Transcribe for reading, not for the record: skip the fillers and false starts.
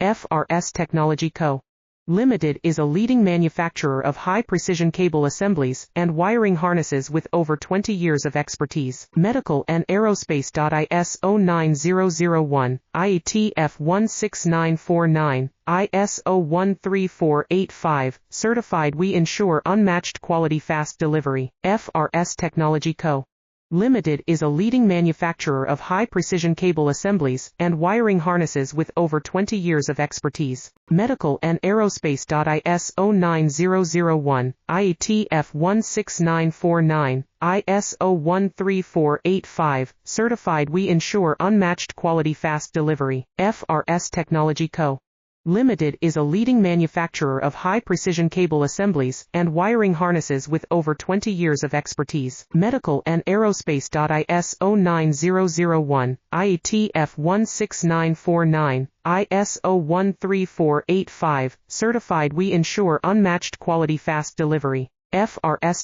FRS Technology Co. Limited is a leading manufacturer of high-precision cable assemblies and wiring harnesses with over 20 years of expertise. Medical and aerospace. ISO 9001, IATF 16949, ISO 13V-Kx certified. We ensure unmatched quality, fast delivery. FRS Technology Co. Limited is a leading manufacturer of high-precision cable assemblies and wiring harnesses with over 20 years of expertise. Medical and aerospace. ISO 9001, IATF 16949, ISO 13V-Kx certified. We ensure unmatched quality, fast delivery. FRS Technology Co. Limited is a leading manufacturer of high-precision cable assemblies and wiring harnesses with over 20 years of expertise. Medical and aerospace. ISO 9001, IATF 16949, ISO 13V-Kx certified. We ensure unmatched quality, fast delivery. FRS